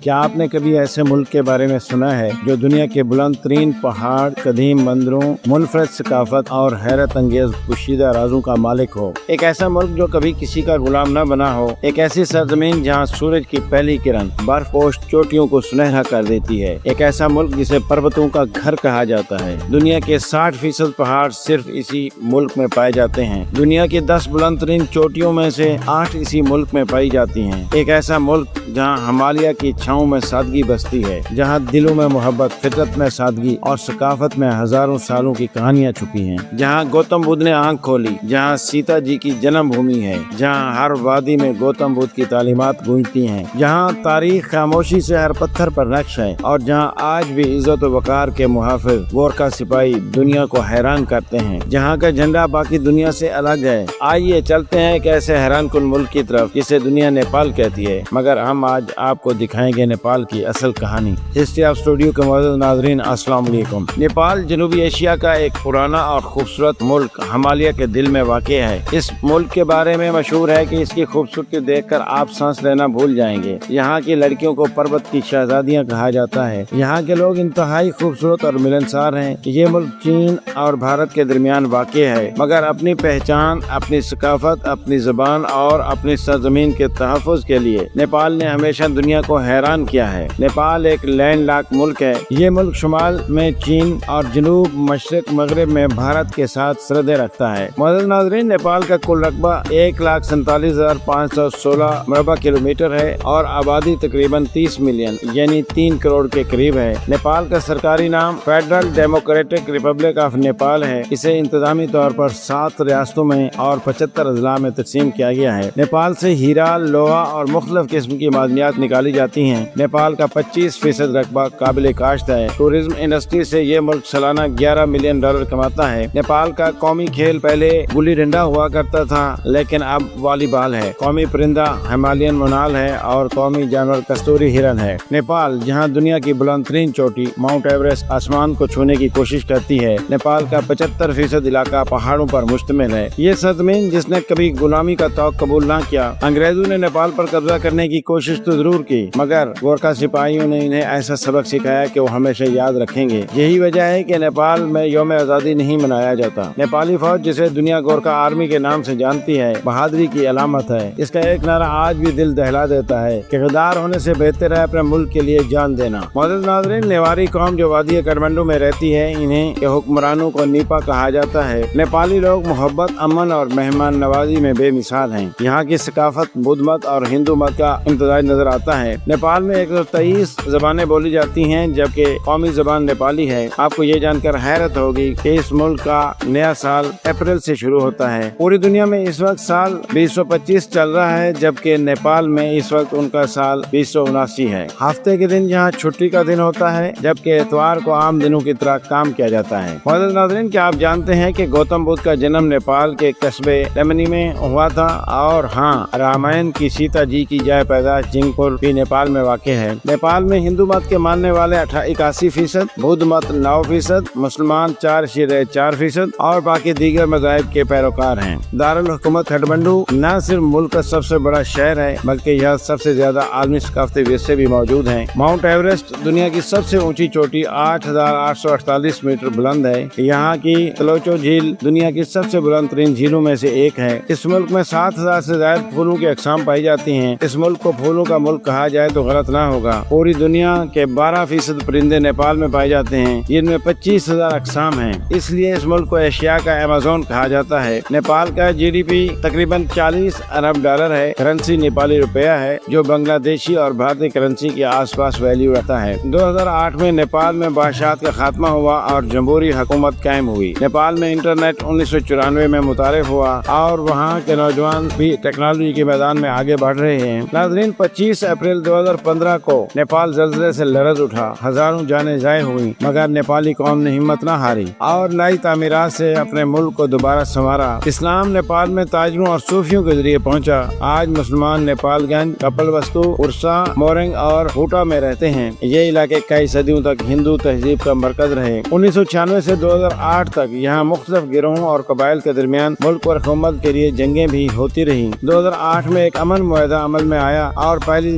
کیا آپ نے کبھی ایسے ملک کے بارے میں سنا ہے جو دنیا کے بلند ترین پہاڑ، قدیم مندروں، منفرد ثقافت اور حیرت انگیز پوشیدہ رازوں کا مالک ہو؟ ایک ایسا ملک جو کبھی کسی کا غلام نہ بنا ہو، ایک ایسی سرزمین جہاں سورج کی پہلی کرن برف پوش چوٹیوں کو سنہرا کر دیتی ہے، ایک ایسا ملک جسے پروتوں کا گھر کہا جاتا ہے۔ دنیا کے 60% پہاڑ صرف اسی ملک میں پائے جاتے ہیں۔ دنیا کی 10 بلند ترین چوٹیوں میں سے 8 اسی ملک میں پائی جاتی ہیں۔ ایک ایسا ملک جہاں ہمالیہ کی چھاؤں میں سادگی بستی ہے، جہاں دلوں میں محبت، فطرت میں سادگی اور ثقافت میں ہزاروں سالوں کی کہانیاں چھپی ہیں، جہاں گوتم بدھ نے آنکھ کھولی، جہاں سیتا جی کی جنم بھومی ہے، جہاں ہر وادی میں گوتم بدھ کی تعلیمات گونجتی ہیں، جہاں تاریخ خاموشی سے ہر پتھر پر نقش ہے، اور جہاں آج بھی عزت و وقار کے محافظ گورکھا سپاہی دنیا کو حیران کرتے ہیں، جہاں کا جھنڈا باقی دنیا سے الگ ہے۔ آئیے چلتے ہیں ایک ایسے حیران کن ملک کی طرف جسے دنیا نیپال کہتی ہے، مگر ہم آج آپ کو دکھائیں گے نیپال کی اصل کہانی۔ ہسٹری آف اسٹوڈیو کے معزز ناظرین، السلام علیکم۔ نیپال جنوبی ایشیا کا ایک پرانا اور خوبصورت ملک ہمالیہ کے دل میں واقع ہے۔ اس ملک کے بارے میں مشہور ہے کہ اس کی خوبصورتی دیکھ کر آپ سانس لینا بھول جائیں گے۔ یہاں کی لڑکیوں کو پروت کی شہزادیاں کہا جاتا ہے۔ یہاں کے لوگ انتہائی خوبصورت اور ملنسار ہیں۔ یہ ملک چین اور بھارت کے درمیان واقع ہے، مگر اپنی پہچان، اپنی ثقافت، اپنی زبان اور اپنی سرزمین کے تحفظ کے لیے نیپال نے ہمیشہ دنیا کو حیران کیا ہے۔ نیپال ایک لینڈ لاک ملک ہے۔ یہ ملک شمال میں چین اور جنوب مشرق مغرب میں بھارت کے ساتھ سرحدیں رکھتا ہے۔ معزز ناظرین، نیپال کا کل رقبہ 1,47,516 مربع کلومیٹر ہے اور آبادی تقریباً 30 ملین یعنی 3 کروڑ کے قریب ہے۔ نیپال کا سرکاری نام federal democratic republic of Nepal ہے۔ اسے انتظامی طور پر 7 ریاستوں میں اور 75 اضلاع میں تقسیم کیا گیا ہے۔ نیپال سے ہیرا، لوہا اور مختلف قسم کی معدنیات نکالی جاتی ہیں۔ نیپال کا 25% رقبہ قابل کاشت ہے۔ ٹورزم انڈسٹری سے یہ ملک سالانہ $11 ملین کماتا ہے۔ نیپال کا قومی کھیل پہلے گلی ڈنڈا ہوا کرتا تھا، لیکن اب والی بال ہے۔ قومی پرندہ ہمالین مونال ہے اور قومی جانور کستوری ہرن ہے۔ نیپال، جہاں دنیا کی بلند ترین چوٹی ماؤنٹ ایوریسٹ آسمان کو چھونے کی کوشش کرتی ہے، نیپال کا 75% علاقہ پہاڑوں پر مشتمل ہے۔ یہ سرزمین جس نے کبھی غلامی کا طوق قبول نہ کیا۔ انگریزوں نے نیپال پر قبضہ کرنے کی کوشش تو ضرور کی، مگر گورکھا سپاہیوں نے انہیں ایسا سبق سکھایا کہ وہ ہمیشہ یاد رکھیں گے۔ یہی وجہ ہے کہ نیپال میں یوم آزادی نہیں منایا جاتا۔ نیپالی فوج، جسے دنیا گورکھا آرمی کے نام سے جانتی ہے، بہادری کی علامت ہے۔ اس کا ایک نعرہ آج بھی دل دہلا دیتا ہے کہ غدار ہونے سے بہتر ہے اپنے ملک کے لیے جان دینا۔ معزز ناظرین، نیواری قوم جو وادی کٹھمنڈو میں رہتی ہے، انہیں کے حکمرانوں کو نیپا کہا جاتا ہے۔ نیپالی لوگ محبت، امن اور مہمان نوازی میں بے مثال ہیں۔ یہاں کی ثقافت بدھ مت اور ہندو مت کا امتزاج نظر آتا ہے۔ نیپال میں 123 زبانیں بولی جاتی ہیں، جبکہ قومی زبان نیپالی ہے۔ آپ کو یہ جان کر حیرت ہوگی کہ اس ملک کا نیا سال اپریل سے شروع ہوتا ہے۔ پوری دنیا میں اس وقت سال 2025 چل رہا ہے، جبکہ نیپال میں اس وقت ان کا سال 2079 ہے۔ ہفتے کے دن یہاں چھٹی کا دن ہوتا ہے، جبکہ اتوار کو عام دنوں کی طرح کام کیا جاتا ہے۔ معزز ناظرین، کیا آپ جانتے ہیں کہ گوتم بدھ کا جنم نیپال کے قصبے لیمنی میں ہوا تھا؟ اور ہاں، رامائن کی سیتا جی کی جائے پیدائش جنگ پور بھی نیپال میں واقع ہے۔ نیپال میں ہندو مت کے ماننے والے 81%، بدھ مت 9%، مسلمان 4.4% اور باقی دیگر مذاہب کے پیروکار ہیں۔ دارالحکومت کٹھمنڈو نہ صرف ملک کا سب سے بڑا شہر ہے، بلکہ یہاں سب سے زیادہ عالمی ثقافتی ورثے بھی موجود ہیں۔ ماؤنٹ ایوریسٹ دنیا کی سب سے اونچی چوٹی 8,848 میٹر بلند ہے۔ یہاں کی تلوچو جھیل دنیا کی سب سے بلند ترین جھیلوں میں سے ایک ہے۔ اس ملک میں 7,000 سے زائد پھولوں کی اقسام پائی جاتی ہیں۔ اس ملک کو پھولوں کا ملک کہا جائے تو غلط نہ ہوگا۔ پوری دنیا کے 12% پرندے نیپال میں پائے جاتے ہیں، جن میں 25,000 اقسام ہیں۔ اس لیے اس ملک کو ایشیا کا ایمیزون کہا جاتا ہے۔ نیپال کا GDP تقریباً $40 ارب ہے۔ کرنسی نیپالی روپیہ ہے، جو بنگلہ دیشی اور بھارتی کرنسی کے آس پاس ویلیو رہتا ہے۔ 2008 میں نیپال میں بادشاہت کا خاتمہ ہوا اور جمہوری حکومت قائم ہوئی۔ نیپال میں انٹرنیٹ 1994 میں متعارف ہوا اور وہاں کے نوجوان بھی ٹیکنالوجی کے میدان میں آگے بڑھ رہے ہیں۔ ناظرین، 25 اپریل 2015 کو نیپال زلزلے سے لرز اٹھا، ہزاروں جانیں ضائع ہوئیں، مگر نیپالی قوم نے ہمت نہ ہاری اور نئی تعمیرات سے اپنے ملک کو دوبارہ سنوارا۔ اسلام نیپال میں تاجروں اور صوفیوں کے ذریعے پہنچا۔ آج مسلمان نیپال گنج، کپل وستو، ارسا، مورنگ اور ہوٹا میں رہتے ہیں۔ یہ علاقے کئی صدیوں تک ہندو تہذیب کا مرکز رہے۔ 1996 سے 2008 تک یہاں مختلف گروہوں اور قبائل کے درمیان ملک اور حکومت کے لیے جنگیں بھی ہوتی رہی۔ 2008 میں ایک امن معاہدہ عمل میں آیا اور پہلی